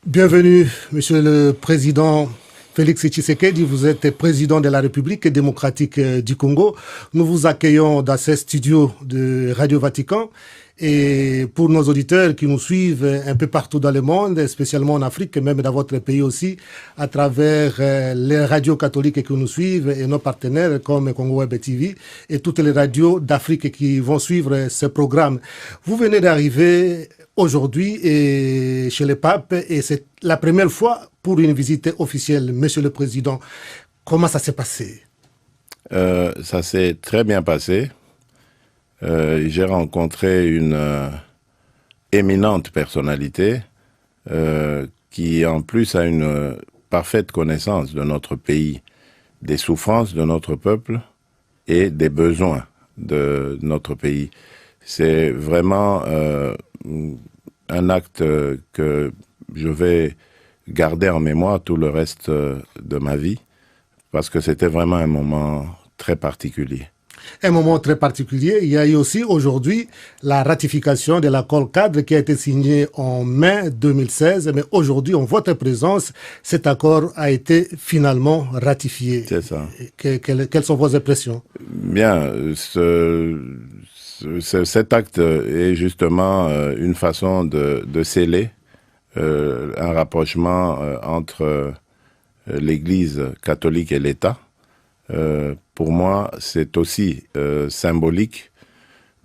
Bienvenue, Monsieur le Président Félix Tshisekedi. Vous êtes président de la République démocratique du Congo. Nous vous accueillons dans ces studios de Radio Vatican. Et pour nos auditeurs qui nous suivent un peu partout dans le monde, spécialement en Afrique, et même dans votre pays aussi, à travers les radios catholiques qui nous suivent et nos partenaires comme Congo Web TV et toutes les radios d'Afrique qui vont suivre ce programme. Vous venez d'arriver aujourd'hui chez le pape et c'est la première fois pour une visite officielle. Monsieur le Président, comment ça s'est passé? Ça s'est très bien passé. J'ai rencontré une éminente personnalité qui en plus a une parfaite connaissance de notre pays, des souffrances de notre peuple et des besoins de notre pays. C'est vraiment un acte que je vais garder en mémoire tout le reste de ma vie parce que c'était vraiment un moment très particulier. Un moment très particulier. Il y a eu aussi aujourd'hui la ratification de l'accord cadre qui a été signé en mai 2016. Mais aujourd'hui, en votre présence, cet accord a été finalement ratifié. C'est ça. Quelles sont vos impressions? Bien, cet acte est justement une façon de sceller un rapprochement entre l'Église catholique et l'État. Pour moi, c'est aussi symbolique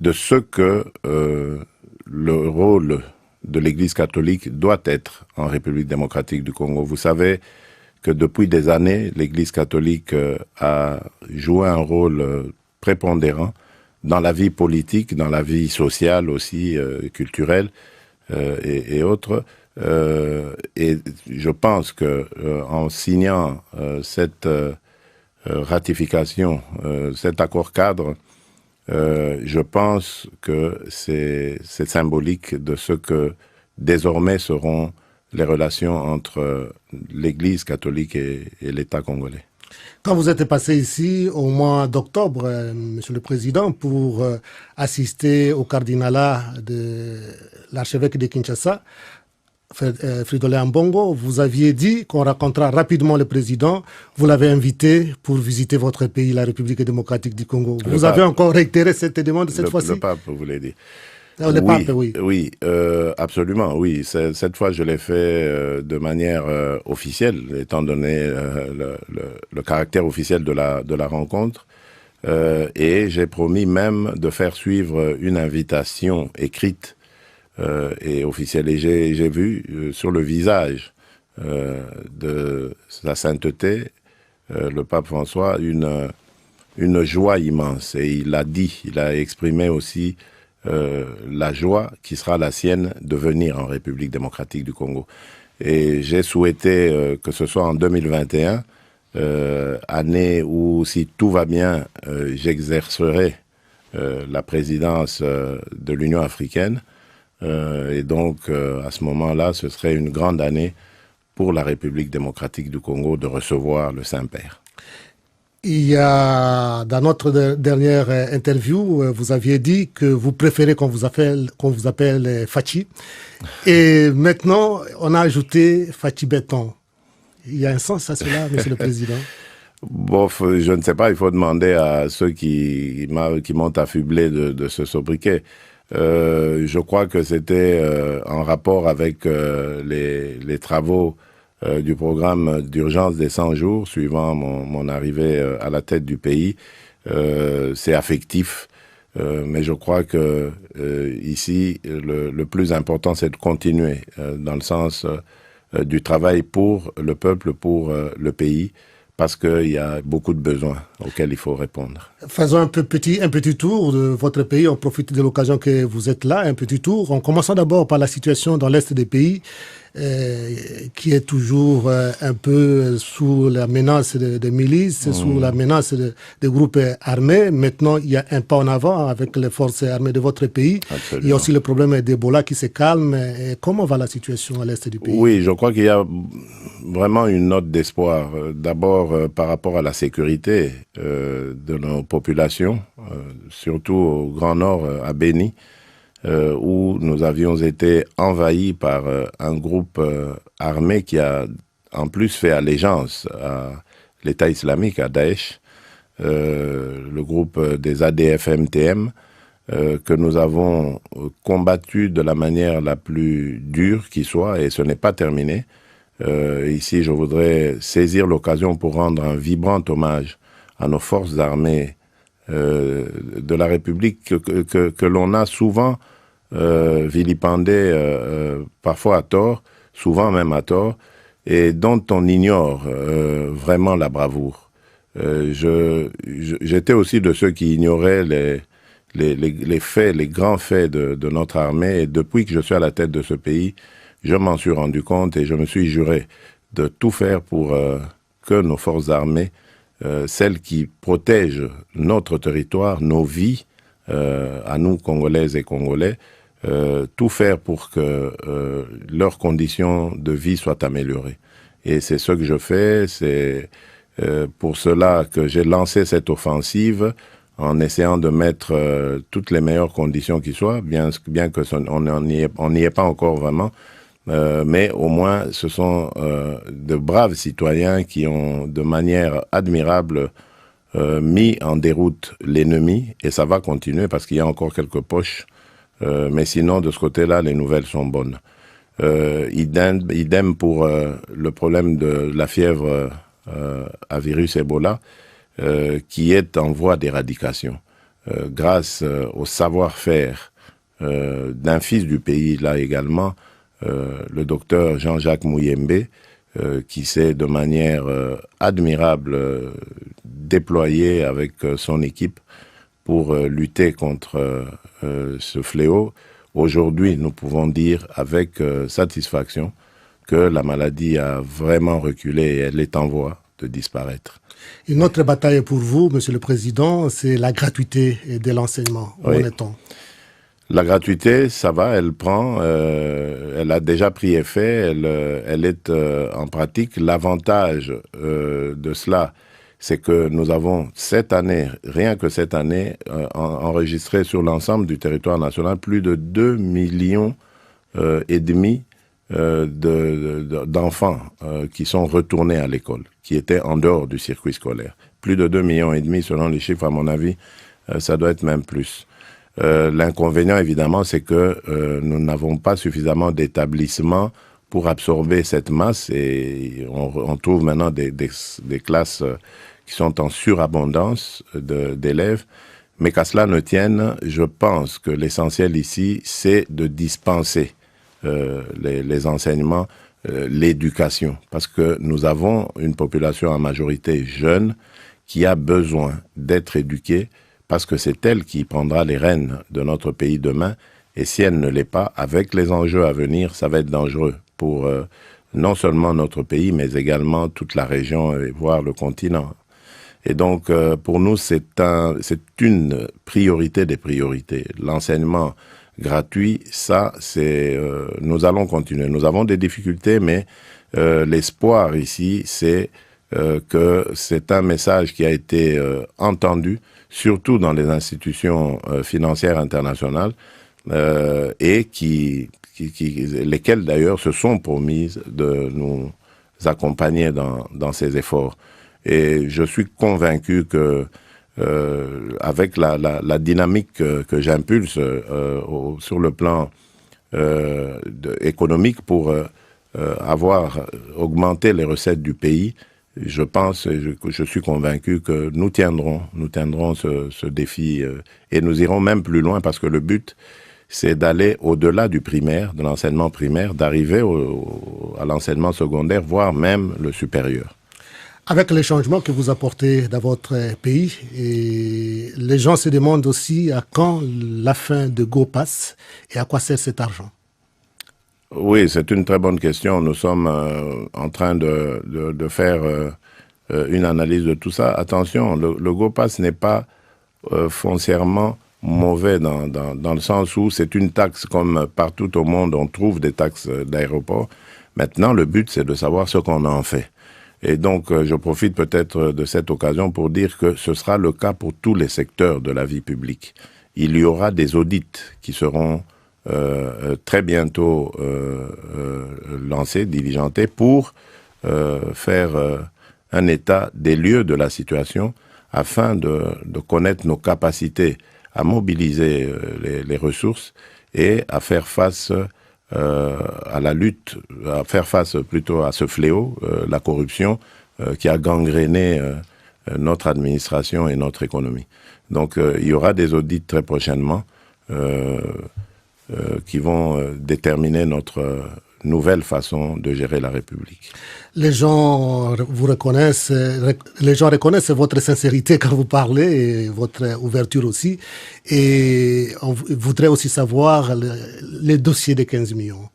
de ce que le rôle de l'Église catholique doit être en République démocratique du Congo. Vous savez que depuis des années, l'Église catholique a joué un rôle prépondérant dans la vie politique, dans la vie sociale aussi, culturelle et autres. Et je pense que en signant cette ratification, cet accord cadre, je pense que c'est symbolique de ce que désormais seront les relations entre l'Église catholique et l'État congolais. Quand vous êtes passé ici au mois d'octobre, Monsieur le Président, pour assister au cardinalat de l'archevêque de Kinshasa, Fridolin Ambongo, vous aviez dit qu'on rencontrera rapidement le président. Vous l'avez invité pour visiter votre pays, la République démocratique du Congo. Vous avez encore réitéré cette demande cette fois-ci? Le pape, vous l'avez dit. Le pape, oui. Oui, absolument, oui. Cette fois, je l'ai fait de manière officielle, étant donné le caractère officiel de la rencontre. Et j'ai promis même de faire suivre une invitation écrite et officielle. Et j'ai vu sur le visage de sa sainteté, le pape François, une joie immense. Et il a dit, il a exprimé aussi la joie qui sera la sienne de venir en République démocratique du Congo. Et j'ai souhaité que ce soit en 2021, année où, si tout va bien, j'exercerai la présidence de l'Union africaine. Et donc, à ce moment-là, ce serait une grande année pour la République démocratique du Congo de recevoir le Saint-Père. Il y a, dans notre dernière interview, vous aviez dit que vous préférez qu'on vous appelle Fachi. Et maintenant, on a ajouté Fachi Béton. Il y a un sens à cela, Monsieur le Président? Bon, je ne sais pas, il faut demander à ceux qui m'ont affublé de ce sobriquet. Je crois que c'était en rapport avec les travaux du programme d'urgence des 100 jours, suivant mon arrivée à la tête du pays. C'est affectif, mais je crois que ici, le plus important, c'est de continuer dans le sens du travail pour le peuple, pour le pays, parce qu'il y a beaucoup de besoins auxquels il faut répondre. Faisons un petit tour de votre pays. On profite de l'occasion que vous êtes là, un petit tour. En commençant d'abord par la situation dans l'Est des pays, qui est toujours un peu sous la menace des milices, sous la menace des groupes armés. Maintenant, il y a un pas en avant avec les forces armées de votre pays. Absolument. Il y a aussi le problème d'Ebola qui se calme. Et comment va la situation à l'Est du pays? Oui, je crois qu'il y a vraiment une note d'espoir. D'abord, par rapport à la sécurité de nos populations, surtout au Grand Nord, à Béni. où nous avions été envahis par un groupe armé qui a en plus fait allégeance à l'État islamique, à Daesh, le groupe des ADF-MTM, que nous avons combattu de la manière la plus dure qui soit, et ce n'est pas terminé. Ici, je voudrais saisir l'occasion pour rendre un vibrant hommage à nos forces armées de la République que l'on a souvent vilipendées, parfois à tort, souvent même à tort, et dont on ignore vraiment la bravoure. J'étais aussi de ceux qui ignoraient les faits, les grands faits de notre armée, et depuis que je suis à la tête de ce pays, je m'en suis rendu compte et je me suis juré de tout faire pour que nos forces armées, celles qui protègent notre territoire, nos vies, à nous, Congolaises et Congolais, tout faire pour que leurs conditions de vie soient améliorées. Et c'est ce que je fais, c'est pour cela que j'ai lancé cette offensive en essayant de mettre toutes les meilleures conditions qui soient, bien que on n'y est pas encore vraiment, mais au moins ce sont de braves citoyens qui ont de manière admirable mis en déroute l'ennemi, et ça va continuer parce qu'il y a encore quelques poches, mais sinon de ce côté-là les nouvelles sont bonnes. Idem pour le problème de la fièvre à virus Ebola, qui est en voie d'éradication. Grâce au savoir-faire d'un fils du pays, là également, le docteur Jean-Jacques Mouyembe, qui s'est de manière admirable déployé avec son équipe pour lutter contre ce fléau. Aujourd'hui, nous pouvons dire avec satisfaction que la maladie a vraiment reculé et elle est en voie de disparaître. Une autre bataille pour vous, Monsieur le Président, c'est la gratuité de l'enseignement. Où en est-on ? La gratuité, ça va, elle prend, elle a déjà pris effet, elle est en pratique. L'avantage de cela, c'est que nous avons cette année, rien que cette année, enregistré sur l'ensemble du territoire national plus de 2,5 millions d'enfants qui sont retournés à l'école, qui étaient en dehors du circuit scolaire. Plus de 2,5 millions selon les chiffres, à mon avis, ça doit être même plus. L'inconvénient, évidemment, c'est que nous n'avons pas suffisamment d'établissements pour absorber cette masse, et on trouve maintenant des classes qui sont en surabondance d'élèves. Mais qu'à cela ne tienne, je pense que l'essentiel ici, c'est de dispenser les enseignements, l'éducation, parce que nous avons une population en majorité jeune qui a besoin d'être éduquée, parce que c'est elle qui prendra les rênes de notre pays demain, et si elle ne l'est pas, avec les enjeux à venir, ça va être dangereux pour non seulement notre pays, mais également toute la région et voire le continent. Et donc, pour nous, c'est une priorité des priorités. L'enseignement gratuit, ça, nous allons continuer. Nous avons des difficultés, mais l'espoir ici, c'est que c'est un message qui a été entendu, surtout dans les institutions financières internationales, et lesquelles d'ailleurs se sont promises de nous accompagner dans ces efforts. Et je suis convaincu que avec la dynamique que j'impulse sur le plan économique pour avoir augmenté les recettes du pays, je pense, je suis convaincu que nous tiendrons ce défi et nous irons même plus loin, parce que le but, c'est d'aller au-delà du primaire, de l'enseignement primaire, d'arriver à l'enseignement secondaire, voire même le supérieur. Avec les changements que vous apportez dans votre pays, et les gens se demandent aussi à quand la fin de GoPass et à quoi sert cet argent. Oui, c'est une très bonne question. Nous sommes en train de faire une analyse de tout ça. Attention, le GoPass n'est pas foncièrement mauvais dans le sens où c'est une taxe comme partout au monde, on trouve des taxes d'aéroport. Maintenant, le but, c'est de savoir ce qu'on en fait. Et donc, je profite peut-être de cette occasion pour dire que ce sera le cas pour tous les secteurs de la vie publique. Il y aura des audits qui seront très bientôt lancé, diligenté, pour faire un état des lieux de la situation afin de connaître nos capacités à mobiliser les ressources et à faire face à la lutte, à faire face plutôt à ce fléau, la corruption, qui a gangréné notre administration et notre économie. Donc il y aura des audits très prochainement qui vont déterminer notre nouvelle façon de gérer la République. Les gens vous reconnaissent, les gens reconnaissent votre sincérité quand vous parlez et votre ouverture aussi. Et on voudrait aussi savoir les dossiers des 15 millions.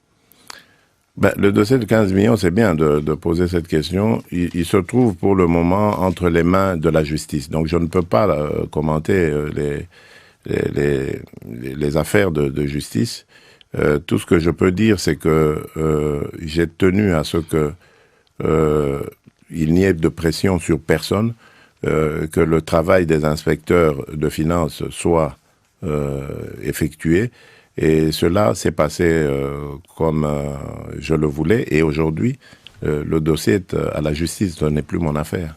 Ben, le dossier de 15 millions, c'est bien de poser cette question. Il se trouve pour le moment entre les mains de la justice. Donc je ne peux pas commenter les affaires de justice. Tout ce que je peux dire, c'est que j'ai tenu à ce que il n'y ait de pression sur personne, que le travail des inspecteurs de finances soit effectué. Et cela s'est passé comme je le voulais. Et aujourd'hui, le dossier est à la justice, ce n'est plus mon affaire.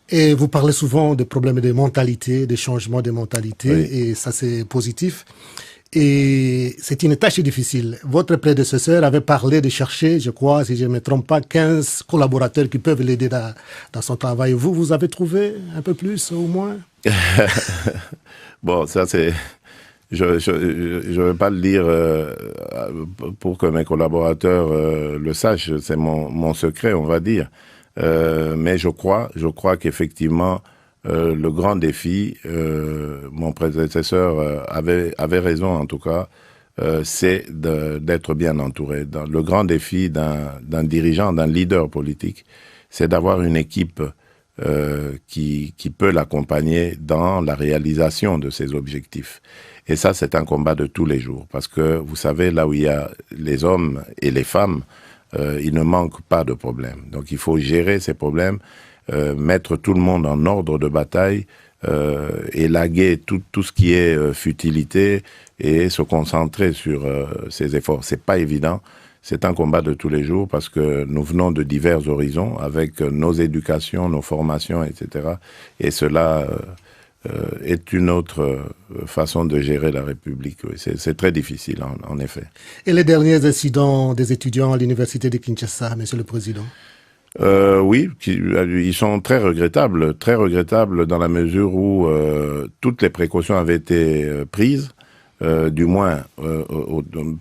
Et vous parlez souvent des problèmes de mentalité, des changements de mentalité, Oui. et ça c'est positif. Et c'est une tâche difficile. Votre prédécesseur avait parlé de chercher, je crois, si je ne me trompe pas, 15 collaborateurs qui peuvent l'aider dans son travail. Vous avez trouvé un peu plus, au moins? Bon, ça c'est... Je ne vais pas le dire pour que mes collaborateurs le sachent, c'est mon secret, on va dire. Mais je crois qu'effectivement, le grand défi, mon prédécesseur avait raison en tout cas, c'est d'être bien entouré. Le grand défi d'un dirigeant, d'un leader politique, c'est d'avoir une équipe qui peut l'accompagner dans la réalisation de ses objectifs. Et ça, c'est un combat de tous les jours. Parce que, vous savez, là où il y a les hommes et les femmes, il ne manque pas de problèmes. Donc, il faut gérer ces problèmes, mettre tout le monde en ordre de bataille, élaguer tout ce qui est futilité et se concentrer sur ces efforts. C'est pas évident. C'est un combat de tous les jours parce que nous venons de divers horizons avec nos éducations, nos formations, etc. Et cela est une autre façon de gérer la République. Oui. C'est très difficile, en effet. Et les derniers incidents des étudiants à l'université de Kinshasa, Monsieur le Président? Oui, ils sont très regrettables dans la mesure où toutes les précautions avaient été prises, du moins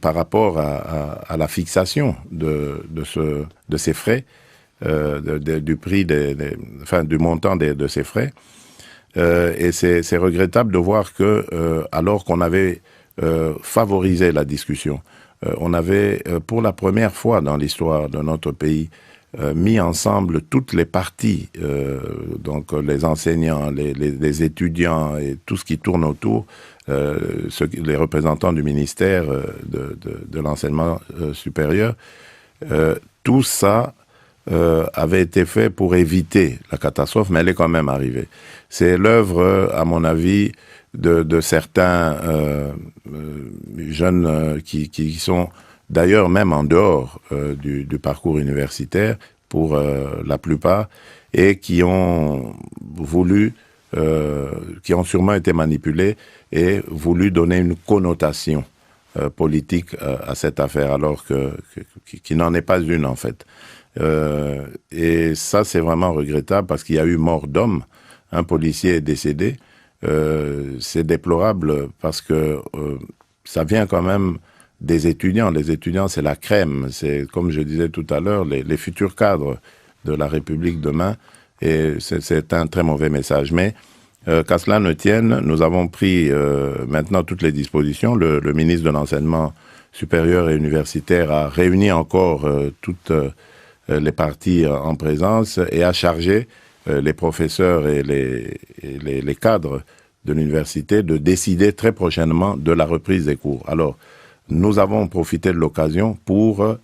par rapport à la fixation de ces frais, du prix du montant de ces frais. Et c'est regrettable de voir que, alors qu'on avait favorisé la discussion, on avait, pour la première fois dans l'histoire de notre pays, mis ensemble toutes les parties, donc les enseignants, les étudiants et tout ce qui tourne autour, les représentants du ministère de l'enseignement supérieur, tout ça avait été fait pour éviter la catastrophe, mais elle est quand même arrivée. C'est l'œuvre, à mon avis, de certains jeunes qui sont d'ailleurs même en dehors du parcours universitaire, pour la plupart, et qui ont voulu, qui ont sûrement été manipulés et voulu donner une connotation politique à cette affaire, alors qui n'en est pas une en fait. Et ça, c'est vraiment regrettable parce qu'il y a eu mort d'homme. Un policier est décédé. C'est déplorable parce que ça vient quand même des étudiants. Les étudiants, c'est la crème. C'est, comme je disais tout à l'heure, les futurs cadres de la République demain. Et c'est un très mauvais message. Mais qu'à cela ne tienne, nous avons pris maintenant toutes les dispositions. Le ministre de l'Enseignement supérieur et universitaire a réuni encore toutes les parties en présence et a chargé les professeurs et les cadres de l'université de décider très prochainement de la reprise des cours. Alors, nous avons profité de l'occasion pour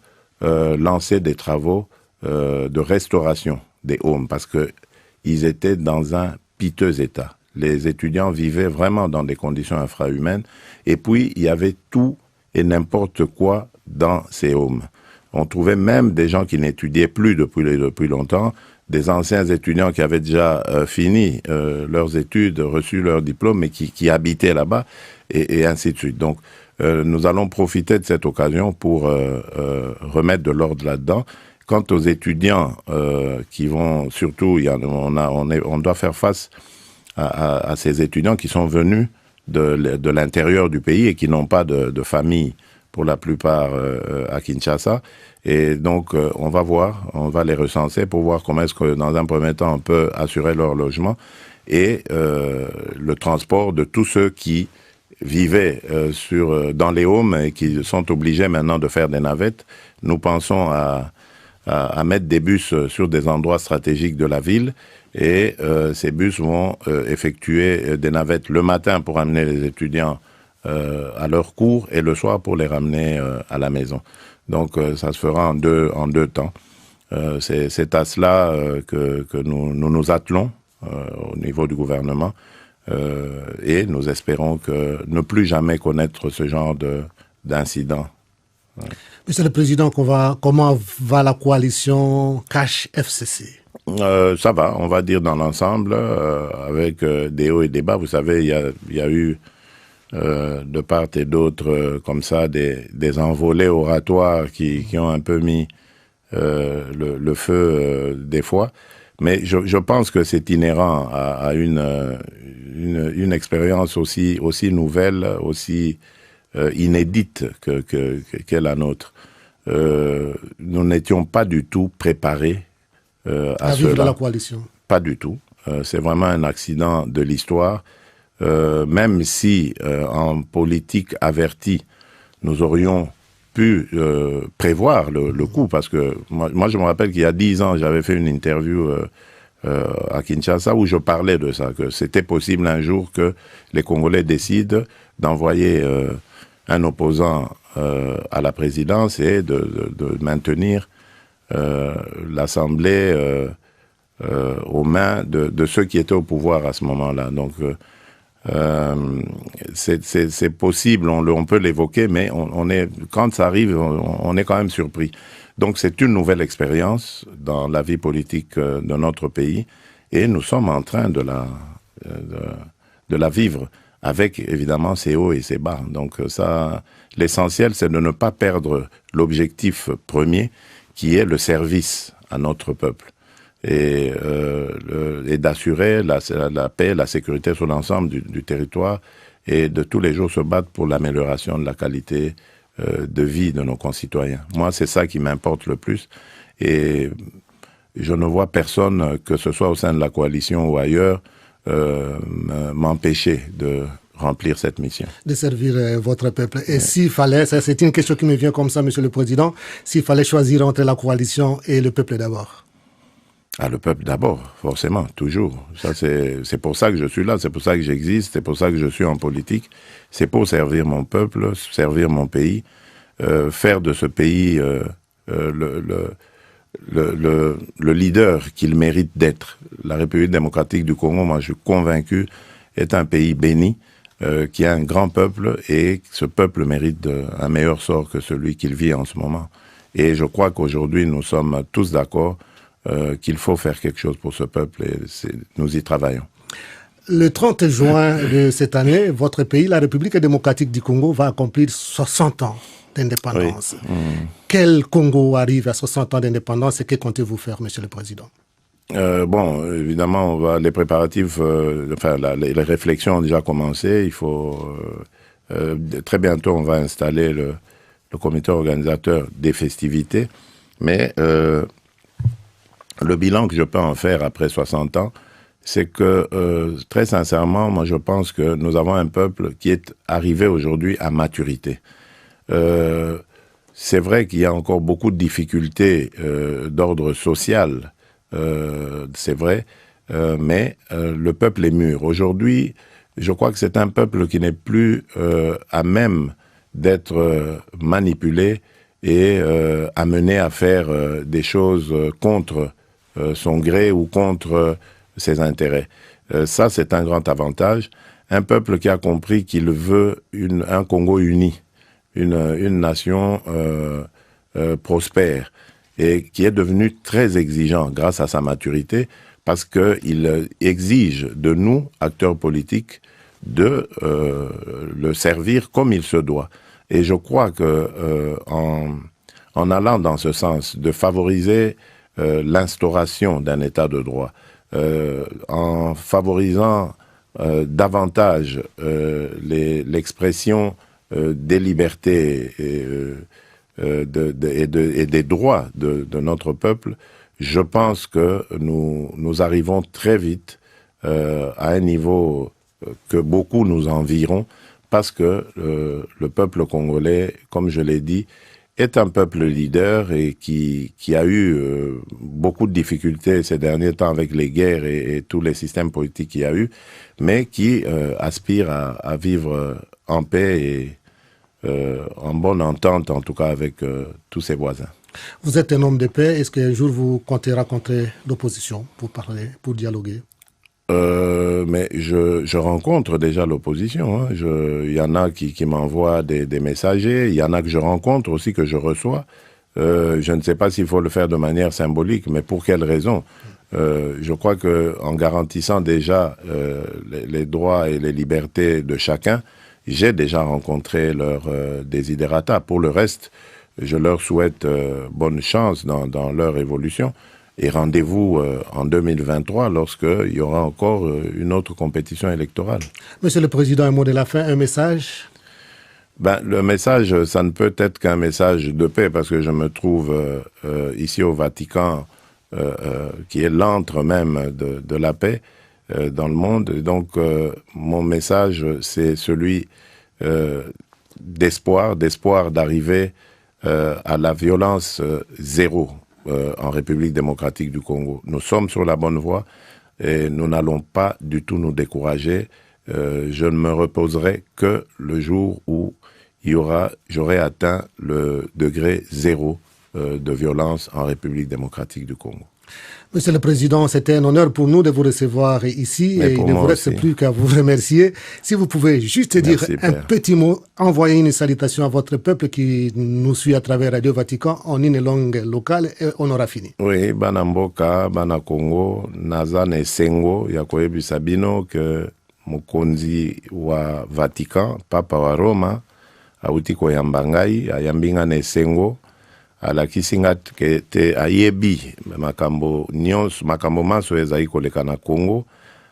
lancer des travaux de restauration des homes parce qu'ils étaient dans un piteux état. Les étudiants vivaient vraiment dans des conditions infrahumaines et puis il y avait tout et n'importe quoi dans ces homes. On trouvait même des gens qui n'étudiaient plus depuis longtemps, des anciens étudiants qui avaient déjà fini leurs études, reçu leur diplôme, mais qui habitaient là-bas, et ainsi de suite. Donc, nous allons profiter de cette occasion pour remettre de l'ordre là-dedans. Quant aux étudiants qui vont, surtout, on doit faire face à ces étudiants qui sont venus de l'intérieur du pays et qui n'ont pas de famille pour la plupart à Kinshasa. Et donc, on va les recenser pour voir comment est-ce que, dans un premier temps, on peut assurer leur logement et le transport de tous ceux qui vivaient dans les homes et qui sont obligés maintenant de faire des navettes. Nous pensons à mettre des bus sur des endroits stratégiques de la ville et ces bus vont effectuer des navettes le matin pour amener les étudiants à leur cours et le soir pour les ramener à la maison. Donc ça se fera en deux temps. C'est à cela que nous attelons au niveau du gouvernement et nous espérons ne plus jamais connaître ce genre d'incident. Ouais. Monsieur le Président, comment va la coalition Cash-FCC? Ça va, on va dire dans l'ensemble, avec des hauts et des bas. Vous savez, il y a eu de part et d'autre, comme ça, des envolées oratoires qui ont un peu mis le feu des fois. Mais je pense que c'est inhérent à une expérience aussi nouvelle, aussi inédite qu'est la nôtre. Nous n'étions pas du tout préparés à vivre cela. dans la coalition. Pas du tout. C'est vraiment un accident de l'histoire. Même si en politique avertie, nous aurions pu prévoir le coup, parce que moi je me rappelle qu'il y a 10 ans, j'avais fait une interview à Kinshasa où je parlais de ça, que c'était possible un jour que les Congolais décident d'envoyer un opposant à la présidence et de maintenir l'Assemblée aux mains de ceux qui étaient au pouvoir à ce moment-là. Donc c'est possible, on peut l'évoquer, mais quand ça arrive, on est quand même surpris. Donc c'est une nouvelle expérience dans la vie politique de notre pays et nous sommes en train de la vivre avec évidemment ses hauts et ses bas. Donc ça, l'essentiel, c'est de ne pas perdre l'objectif premier qui est le service à notre peuple. Et d'assurer la paix, la sécurité sur l'ensemble du territoire et de tous les jours se battre pour l'amélioration de la qualité de vie de nos concitoyens. Moi, c'est ça qui m'importe le plus et je ne vois personne, que ce soit au sein de la coalition ou ailleurs, m'empêcher de remplir cette mission. De servir votre peuple. Et s'il fallait, c'est une question qui me vient comme ça, Monsieur le Président, s'il fallait choisir entre la coalition et le peuple d'abord? Ah, le peuple d'abord, forcément, toujours. Ça, c'est pour ça que je suis là, c'est pour ça que j'existe, c'est pour ça que je suis en politique. C'est pour servir mon peuple, servir mon pays, faire de ce pays le leader qu'il mérite d'être. La République démocratique du Congo, moi je suis convaincu, est un pays béni, qui a un grand peuple et ce peuple mérite un meilleur sort que celui qu'il vit en ce moment. Et je crois qu'aujourd'hui, nous sommes tous d'accord qu'il faut faire quelque chose pour ce peuple et nous y travaillons. Le 30 juin de cette année, votre pays, la République démocratique du Congo, va accomplir 60 ans d'indépendance. Oui. Quel Congo arrive à 60 ans d'indépendance et que comptez-vous faire, Monsieur le Président? Bon, évidemment, les préparatifs, les réflexions ont déjà commencé. Il faut très bientôt, on va installer le comité organisateur des festivités. Mais le bilan que je peux en faire après 60 ans, c'est que, très sincèrement, moi je pense que nous avons un peuple qui est arrivé aujourd'hui à maturité. C'est vrai qu'il y a encore beaucoup de difficultés d'ordre social, c'est vrai, mais le peuple est mûr. Aujourd'hui, je crois que c'est un peuple qui n'est plus à même d'être manipulé et amené à faire des choses contre son gré ou contre ses intérêts. Ça, c'est un grand avantage. Un peuple qui a compris qu'il veut un Congo uni, une nation prospère et qui est devenu très exigeant grâce à sa maturité, parce qu'il exige de nous, acteurs politiques, de le servir comme il se doit. Et je crois que en allant dans ce sens, de favoriser l'instauration d'un état de droit, en favorisant davantage l'expression des libertés et des droits de notre peuple, je pense que nous arrivons très vite à un niveau que beaucoup nous envieront, parce que le peuple congolais, comme je l'ai dit, est un peuple leader et qui a eu beaucoup de difficultés ces derniers temps avec les guerres et tous les systèmes politiques qu'il y a eu, mais qui aspire à vivre en paix et en bonne entente, en tout cas avec tous ses voisins. Vous êtes un homme de paix. Est-ce qu'un jour vous comptez rencontrer l'opposition pour parler, pour dialoguer? Mais je rencontre déjà l'opposition. Hein. Il y en a qui m'envoient des messagers, il y en a que je rencontre aussi, que je reçois. Je ne sais pas s'il faut le faire de manière symbolique, mais pour quelle raison? Je crois qu'en garantissant déjà les droits et les libertés de chacun, j'ai déjà rencontré leurs desiderata. Pour le reste, je leur souhaite bonne chance dans leur évolution. Et rendez-vous en 2023 lorsqu'il y aura encore une autre compétition électorale. Monsieur le Président, un mot de la fin, un message? Le message, ça ne peut être qu'un message de paix, parce que je me trouve ici au Vatican, qui est l'antre même de la paix dans le monde. Et donc, mon message, c'est celui d'espoir d'arriver à la violence zéro. En République démocratique du Congo. Nous sommes sur la bonne voie et nous n'allons pas du tout nous décourager. Je ne me reposerai que le jour où j'aurai atteint le degré zéro de violence en République démocratique du Congo. Monsieur le Président, c'était un honneur pour nous de vous recevoir ici et il ne vous reste plus qu'à vous remercier. Si vous pouvez juste dire un petit mot, envoyer une salutation à votre peuple qui nous suit à travers Radio Vatican en une langue locale et on aura fini. Oui, bana mboka, bana Congo, naza ne sengo, ya koyebisa bino ke mokonzi wa Vatican, Papa wa Roma, auti koyamba ngai, ayambinga ne sengo, alakisi nga te ayebi makambo nyonso, makambo maso ezali koleka na Congo,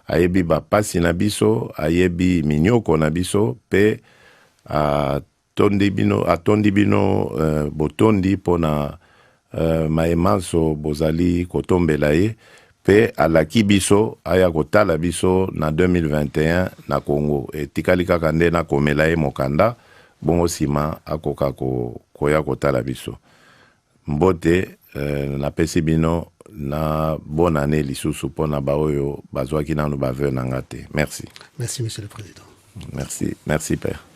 ayebi bapasi na biso, ayebi minyoko na biso, pe atondi bino botondi pona maemanso bozali kotombela ye, pe alaki biso aya kotala biso na 2021 na Congo. E tikali kaka nde na komela ye mokanda, bongo sima akoka koya kotala biso. Mbote napesi bino na bonne année lisusu pona baoyo bazwaki nanu baveu na ngate. Merci. Merci, Monsieur le Président. Merci, Père.